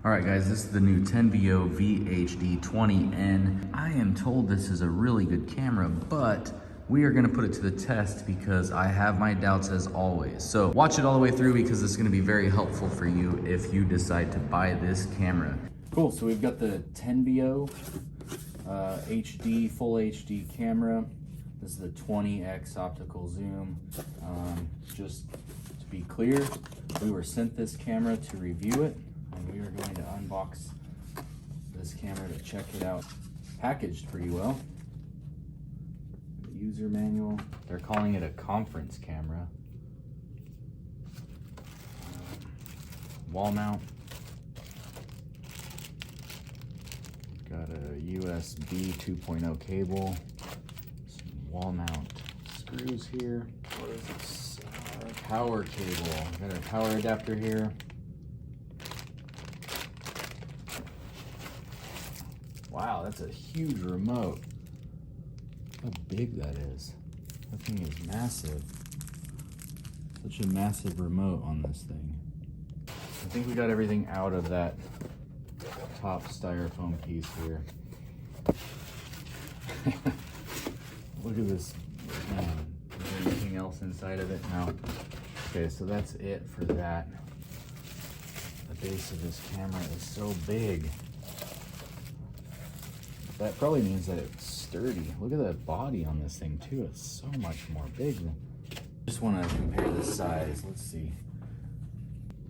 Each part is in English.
All right guys, this is the new Tenveo VHD20N. I am told this is a really good camera, but we are gonna put it to the test because I have my doubts as always. So watch it all the way through because it's gonna be very helpful for you if you decide to buy this camera. Cool, so we've got the Tenveo HD, full HD camera. This is the 20x optical zoom. Just to be clear, we were sent this camera to review it, and we are going to unbox this camera to check it out. Packaged pretty well. User manual. They're calling it a conference camera. Wall mount. Got a USB 2.0 cable. Some wall mount screws here. What is this? Power cable. Got a power adapter here. Wow, that's a huge remote. How big that is. That thing is massive. Such a massive remote on this thing. I think we got everything out of that top styrofoam piece here. Look at this. Man, is there anything else inside of it? No. Okay, so that's it for that. The base of this camera is so big. That probably means that it's sturdy. Look at that body on this thing too. It's so much more big. Just want to compare the size. Let's see.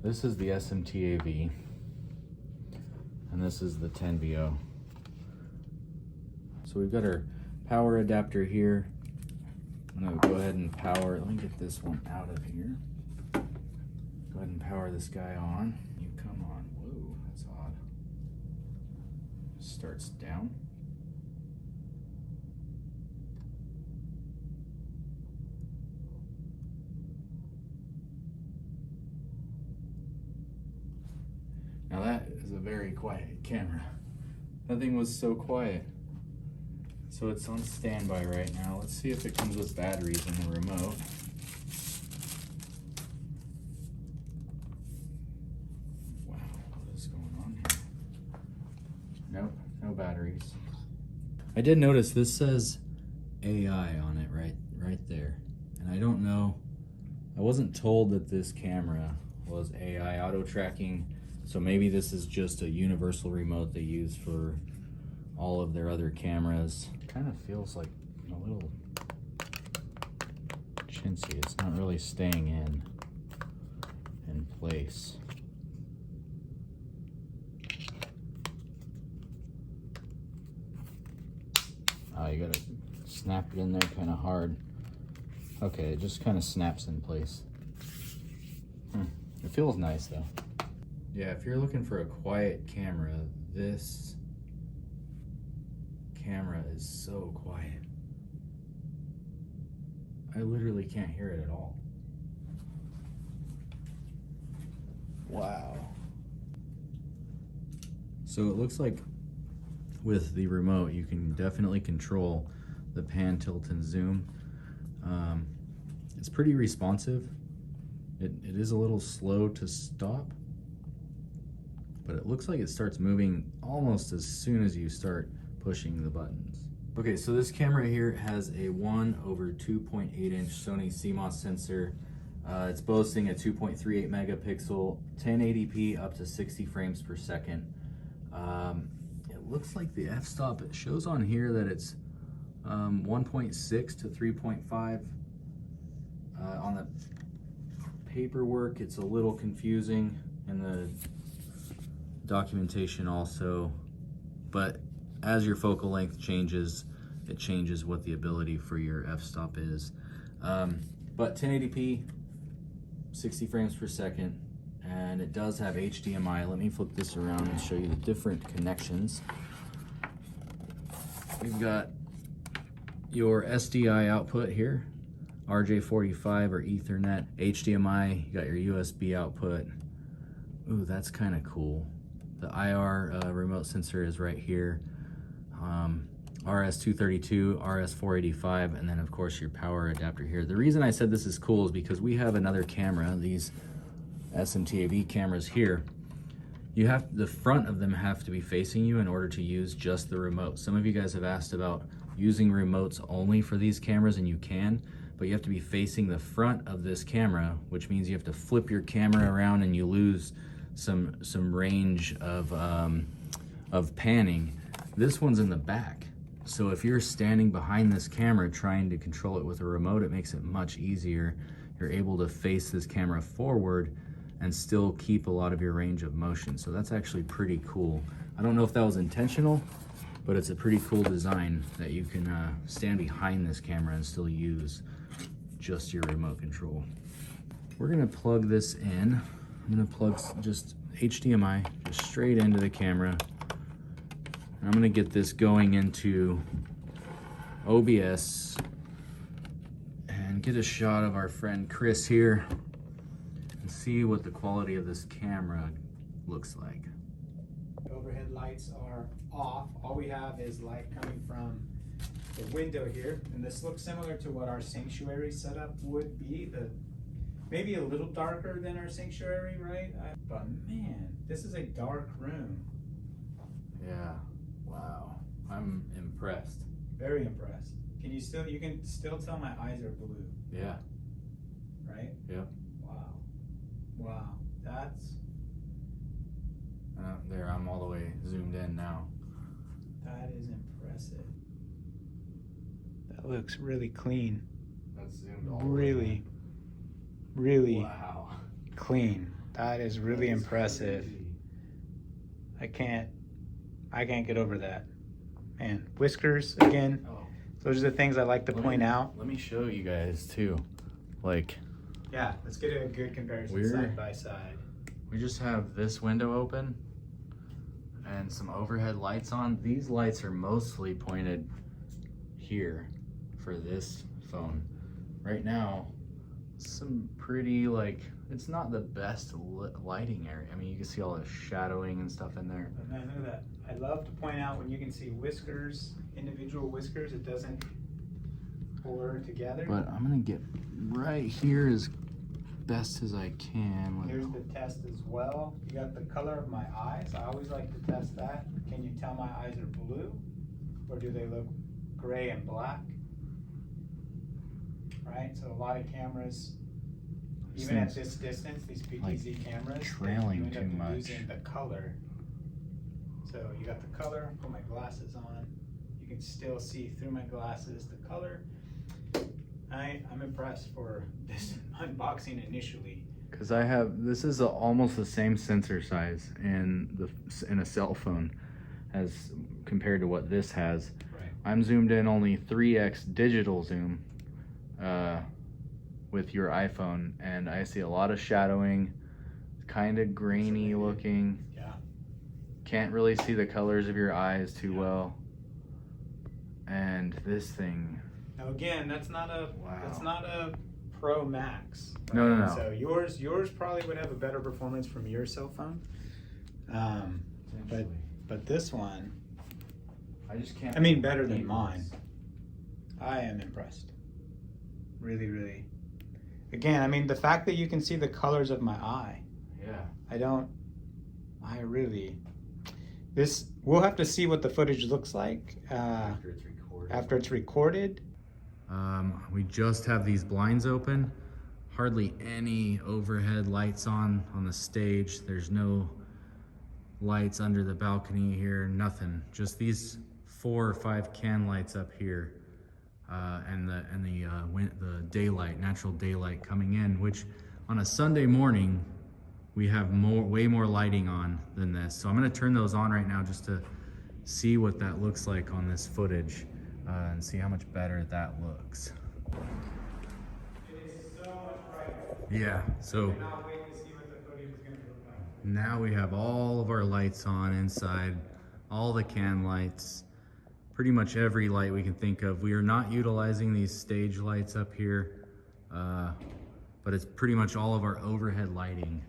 This is the SMTAV, and this is the Tenveo. So we've got our power adapter here. I'm gonna go ahead and power. Let me get this one out of here. Go ahead and power this guy on. You come on. Whoa, that's odd. Starts down. Now that is a very quiet camera. That thing was so quiet. So it's on standby right now. Let's see if it comes with batteries in the remote. Wow, what is going on here? Nope, no batteries. I did notice this says AI on it right there. And I don't know, I wasn't told that this camera was AI auto tracking. So maybe this is just a universal remote they use for all of their other cameras. Kind of feels like a little chintzy. It's not really staying in place. Oh, you gotta snap it in there kind of hard. Okay, it just kind of snaps in place. It feels nice though. Yeah, if you're looking for a quiet camera, this camera is so quiet. I literally can't hear it at all. Wow. So it looks like with the remote, you can definitely control the pan, tilt, and zoom. It's pretty responsive. It is a little slow to stop, but it looks like it starts moving almost as soon as you start pushing the buttons. Okay, so this camera here has a 1/2.8-inch Sony CMOS sensor. It's boasting a 2.38 megapixel, 1080p up to 60 frames per second. It looks like the f-stop, it shows on here that it's 1.6 to 3.5. On the paperwork, it's a little confusing, and the documentation also, but as your focal length changes, it changes what the ability for your f-stop is. But 1080p, 60 frames per second, and it does have HDMI. Let me flip this around and show you the different connections. We've got your SDI output here, RJ45 or Ethernet, HDMI, you got your USB output. Ooh, that's kind of cool. The IR remote sensor is right here. RS232, RS485, and then of course your power adapter here. The reason I said this is cool is because we have another camera, these SMTAV cameras here, the front of them have to be facing you in order to use just the remote. Some of you guys have asked about using remotes only for these cameras, and you can, but you have to be facing the front of this camera, which means you have to flip your camera around and you lose some range of panning. This one's in the back. So if you're standing behind this camera trying to control it with a remote, it makes it much easier. You're able to face this camera forward and still keep a lot of your range of motion. So that's actually pretty cool. I don't know if that was intentional, but it's a pretty cool design that you can stand behind this camera and still use just your remote control. We're gonna plug this in. I'm gonna plug just HDMI just straight into the camera. I'm gonna get this going into OBS and get a shot of our friend Chris here and see what the quality of this camera looks like. The overhead lights are off. All we have is light coming from the window here, and this looks similar to what our sanctuary setup would be. Maybe a little darker than our sanctuary, right? But man, this is a dark room. Yeah. Wow, I'm impressed. Very impressed. You can still tell my eyes are blue. Yeah. Right? Yep. Wow. Wow. That's... there, I'm all the way zoomed in now. That is impressive. That looks really clean. That's zoomed all really, really wow. clean. That is really impressive. Crazy. I can't get over that. Man, whiskers again. Oh. Those are the things I like to point out. Let me show you guys too. Like, yeah, let's get a good comparison side by side. We just have this window open and some overhead lights on. These lights are mostly pointed here for this phone. Right now, some pretty, like, it's not the best lighting area. I mean, you can see all the shadowing and stuff in there. But man, look at that. I love to point out when you can see whiskers, individual whiskers, it doesn't blur together. But I'm gonna get right here as best as I can. Here's the test as well. You got the color of my eyes. I always like to test that. Can you tell my eyes are blue? Or do they look gray and black? Right, so a lot of cameras, even at this distance, these PTZ cameras, trailing you end too up much. losing the color. So you got the color, put my glasses on, you can still see through my glasses the color. I'm impressed for this unboxing initially. Because this is almost the same sensor size in a cell phone as compared to what this has. Right. I'm zoomed in only 3x digital zoom with your iPhone, and I see a lot of shadowing, kind of grainy looking. Yeah. Can't really see the colors of your eyes too well. And this thing. Now again, that's not a Pro Max. Right? No. So yours probably would have a better performance from your cell phone. But this one, I just can't. I mean, better than mine. I am impressed. Really, really. Again, I mean, the fact that you can see the colors of my eye. Yeah. We'll have to see what the footage looks like after it's recorded. We just have these blinds open. Hardly any overhead lights on the stage. There's no lights under the balcony here, nothing. Just these 4 or 5 can lights up here. And the daylight, natural daylight coming in, which on a Sunday morning, we have way more lighting on than this. So I'm gonna turn those on right now just to see what that looks like on this footage and see how much better that looks. It is so much brighter. Yeah, so I cannot wait to see what the footage is going to look like. now we have all of our lights on inside, all the can lights. Pretty much every light we can think of. We are not utilizing these stage lights up here, but it's pretty much all of our overhead lighting.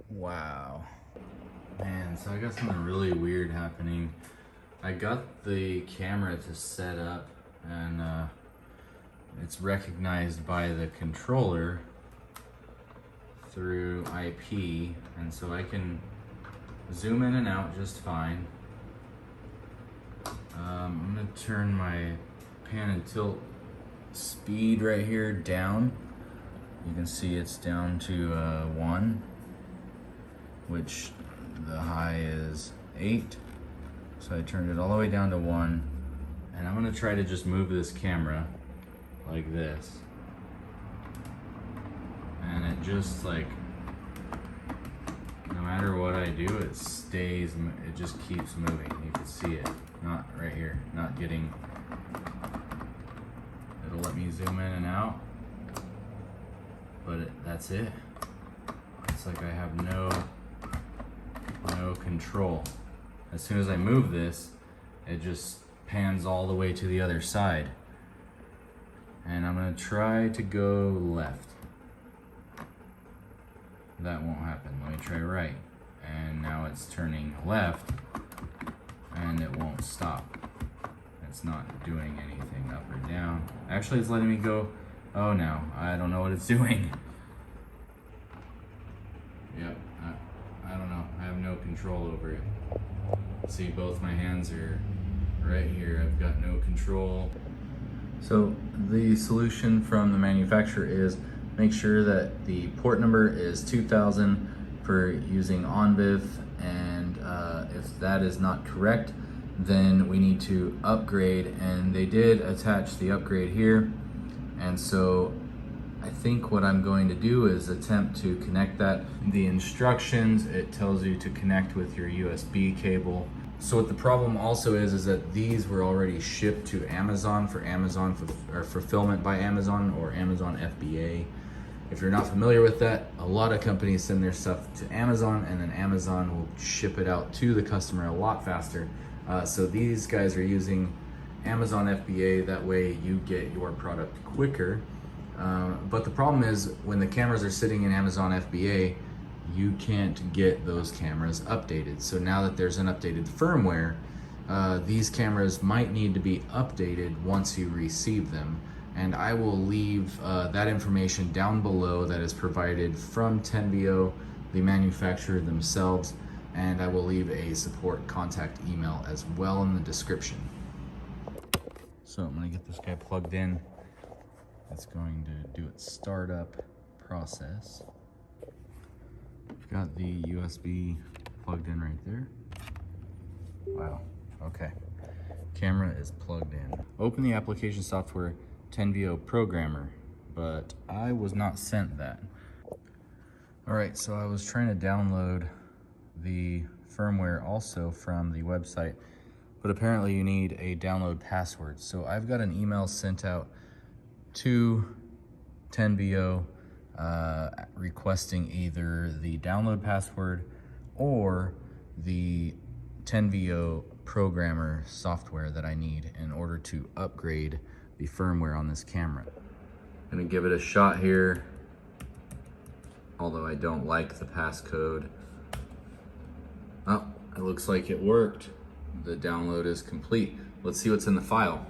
Wow. Man, so I got something really weird happening. I got the camera to set up and it's recognized by the controller through IP, and so I can zoom in and out just fine. I'm gonna turn my pan and tilt speed right here down. You can see it's down to 1, which the high is 8. So I turned it all the way down to 1, and I'm gonna try to just move this camera like this. And it just like, no matter what I do, it stays, it just keeps moving. You can see it, not right here, not getting, it'll let me zoom in and out, but that's it. It's like I have no control. As soon as I move this, it just pans all the way to the other side. And I'm gonna try to go left. That won't happen. Let me try right. And now it's turning left and it won't stop. It's not doing anything up or down. Actually, it's letting me go. Oh no, I don't know what it's doing. Yep, I don't know. I have no control over it. See, both my hands are right here. I've got no control. So the solution from the manufacturer is make sure that the port number is 2000 for using ONVIF, and if that is not correct, then we need to upgrade, and they did attach the upgrade here. And so I think what I'm going to do is attempt to connect that. The instructions, it tells you to connect with your USB cable. So what the problem also is that these were already shipped to Amazon for fulfillment by Amazon, or Amazon FBA. If you're not familiar with that, a lot of companies send their stuff to Amazon, and then Amazon will ship it out to the customer a lot faster. So these guys are using Amazon FBA, that way you get your product quicker. But the problem is when the cameras are sitting in Amazon FBA, you can't get those cameras updated. So now that there's an updated firmware, these cameras might need to be updated once you receive them. And I will leave that information down below that is provided from Tenveo, the manufacturer themselves, and I will leave a support contact email as well in the description. So I'm gonna get this guy plugged in. It's going to do its startup process. I've got the USB plugged in right there. Wow, okay. Camera is plugged in. Open the application software Tenveo Programmer, but I was not sent that. All right, so I was trying to download the firmware also from the website, but apparently you need a download password. So I've got an email sent out to Tenveo requesting either the download password or the Tenveo Programmer software that I need in order to upgrade the firmware on this camera. I'm gonna give it a shot here, although I don't like the passcode. Oh, it looks like it worked. The download is complete. Let's see what's in the file.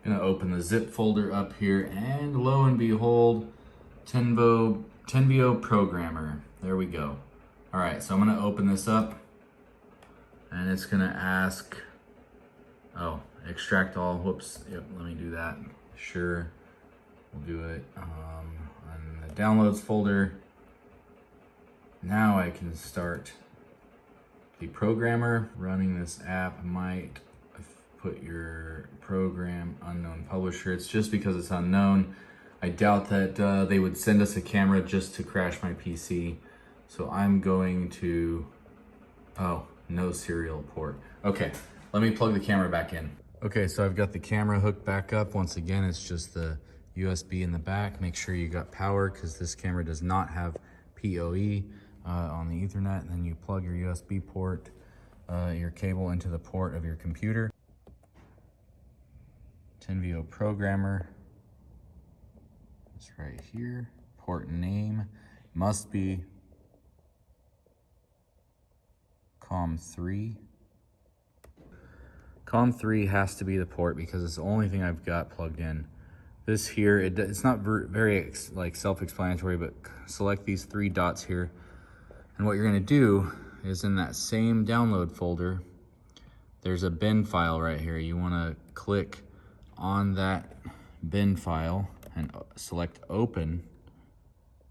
I'm gonna open the zip folder up here, and lo and behold, Tenveo Programmer. There we go. All right, so I'm gonna open this up, and it's gonna ask, oh, extract all. Whoops. Yep, let me do that. Sure, we'll do it on the downloads folder. Now I can start the programmer. Running this app might put your program unknown publisher. It's just because it's unknown. I doubt that they would send us a camera just to crash my PC. So I'm going to, oh, no serial port. Okay, let me plug the camera back in. Okay, so I've got the camera hooked back up. Once again, it's just the USB in the back. Make sure you got power, because this camera does not have PoE on the Ethernet. And then you plug your USB port, your cable into the port of your computer. Tenveo Programmer. It's right here. Port name must be COM3. COM3 has to be the port because it's the only thing I've got plugged in. This here, it's not very like self-explanatory, but select these 3 dots here, And what you're gonna do is in that same download folder, there's a bin file right here. You wanna click on that bin file and select open.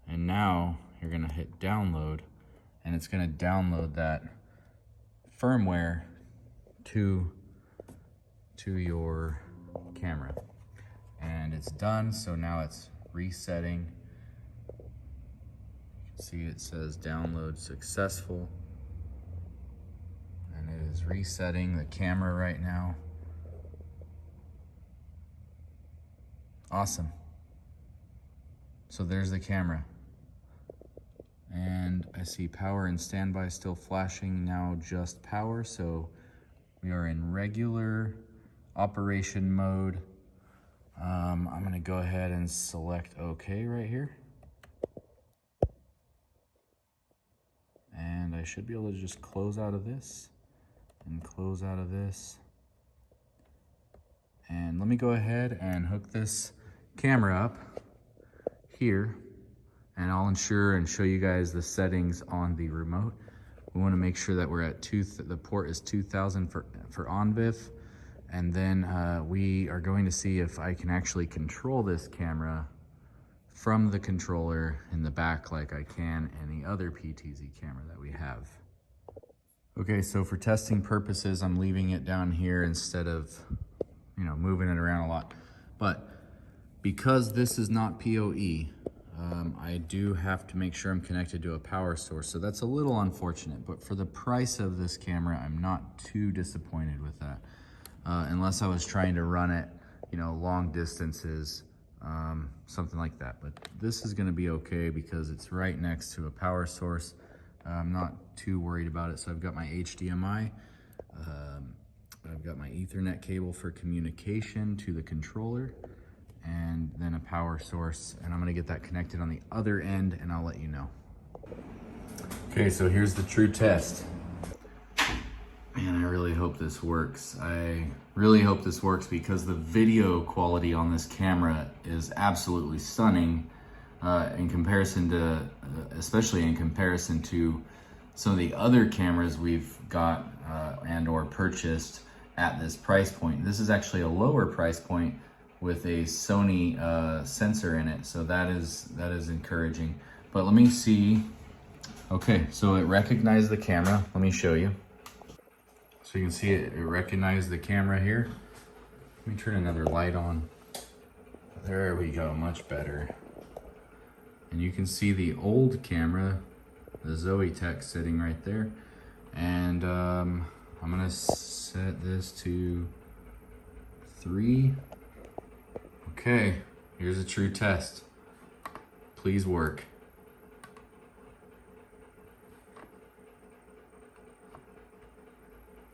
And now you're gonna hit download, and it's gonna download that firmware to your camera. And it's done, so now it's resetting. You can see it says download successful. And it is resetting the camera right now. Awesome. So there's the camera. And I see power and standby still flashing, now just power. So we are in regular operation mode. I'm gonna go ahead and select OK right here. And I should be able to just close out of this and close out of this. And let me go ahead and hook this camera up here, and I'll ensure and show you guys the settings on the remote. We want to make sure that we're at the port is 2000 for ONVIF, and then we are going to see if I can actually control this camera from the controller in the back like I can any other PTZ camera that we have. Okay, so for testing purposes, I'm leaving it down here instead of, you know, moving it around a lot. But because this is not PoE, I do have to make sure I'm connected to a power source. So that's a little unfortunate, but for the price of this camera, I'm not too disappointed with that. Unless I was trying to run it, you know, long distances, something like that. But this is gonna be okay because it's right next to a power source. I'm not too worried about it. So I've got my HDMI, I've got my Ethernet cable for communication to the controller, and then a power source, and I'm gonna get that connected on the other end and I'll let you know. Okay, so here's the true test. Man, I really hope this works. I really hope this works because the video quality on this camera is absolutely stunning in comparison to, especially in comparison to some of the other cameras we've got and or purchased at this price point. This is actually a lower price point with a Sony sensor in it, so that is encouraging. But let me see. Okay, so it recognized the camera. Let me show you. So you can see it recognized the camera here. Let me turn another light on. There we go, much better. And you can see the old camera, the Zoe Tech, sitting right there. And I'm gonna set this to 3. Okay, here's a true test. Please work.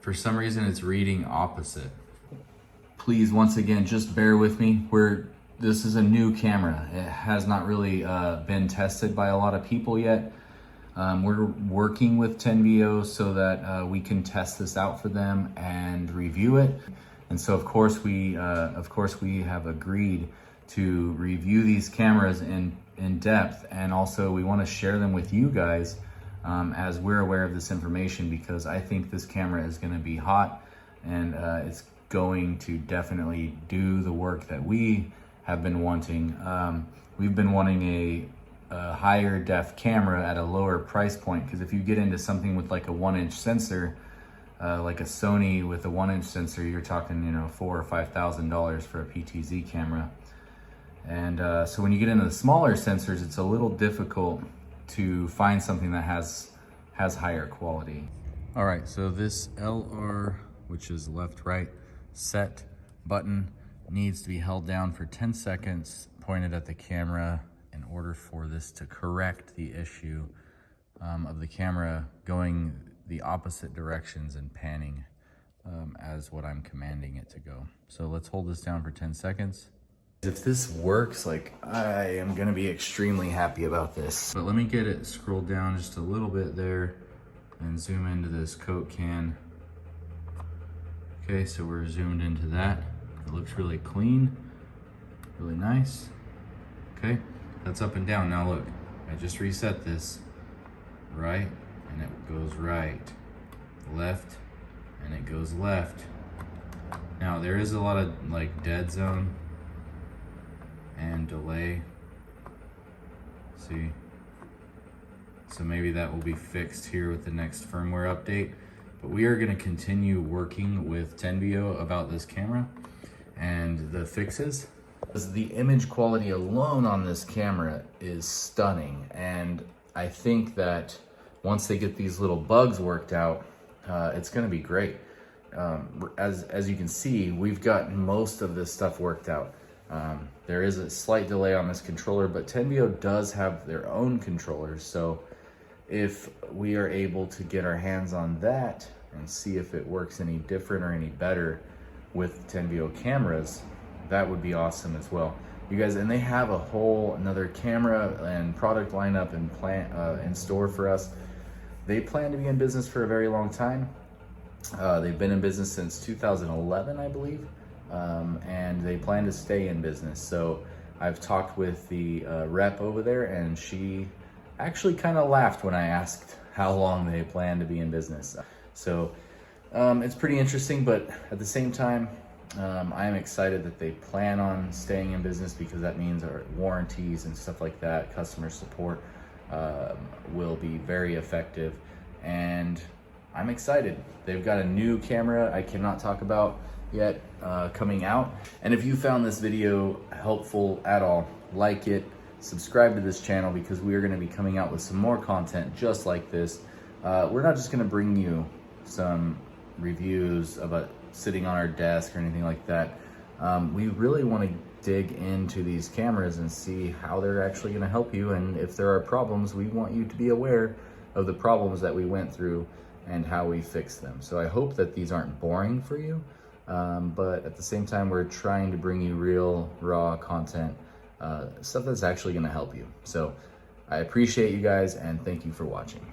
For some reason, it's reading opposite. Please, once again, just bear with me. This is a new camera. It has not really been tested by a lot of people yet. We're working with Tenveo so that we can test this out for them and review it. And so, of course, we have agreed to review these cameras in depth, and also we want to share them with you guys as we're aware of this information, because I think this camera is going to be hot, and it's going to definitely do the work that we have been wanting. We've been wanting a higher def camera at a lower price point, because if you get into something with like a 1-inch sensor, like a Sony with a 1-inch sensor, you're talking, you know, $4,000 or $5,000 for a PTZ camera. And so when you get into the smaller sensors, it's a little difficult to find something that has higher quality. All right, so this LR, which is left, right, set button needs to be held down for 10 seconds, pointed at the camera, in order for this to correct the issue of the camera going the opposite directions and panning as what I'm commanding it to go. So let's hold this down for 10 seconds. If this works, like, I am gonna be extremely happy about this. But let me get it scrolled down just a little bit there and zoom into this Coke can. Okay, so we're zoomed into that. It looks really clean, really nice. Okay, that's up and down. Now look, I just reset this, right? and it goes right, left, and it goes left. Now there is a lot of like dead zone and delay, see? So maybe that will be fixed here with the next firmware update. But we are gonna continue working with Tenveo about this camera and the fixes. The image quality alone on this camera is stunning, and I think that once they get these little bugs worked out, it's gonna be great. As you can see, we've gotten most of this stuff worked out. There is a slight delay on this controller, but Tenveo does have their own controllers, so if we are able to get our hands on that and see if it works any different or any better with Tenveo cameras, that would be awesome as well. You guys, and they have a whole another camera and product lineup and plan in store for us. They plan to be in business for a very long time. They've been in business since 2011, I believe, and they plan to stay in business. So I've talked with the rep over there, and she actually kind of laughed when I asked how long they plan to be in business. So it's pretty interesting, but at the same time, I am excited that they plan on staying in business, because that means our warranties and stuff like that, customer support, will be very effective. And I'm excited. They've got a new camera I cannot talk about yet coming out. And if you found this video helpful at all, like it, subscribe to this channel, because we are going to be coming out with some more content just like this. We're not just going to bring you some reviews of it sitting on our desk or anything like that. We really want to dig into these cameras and see how they're actually going to help you, and if there are problems, we want you to be aware of the problems that we went through and how we fix them. So I hope that these aren't boring for you, but at the same time, we're trying to bring you real, raw content, stuff that's actually going to help you. So I appreciate you guys, and thank you for watching.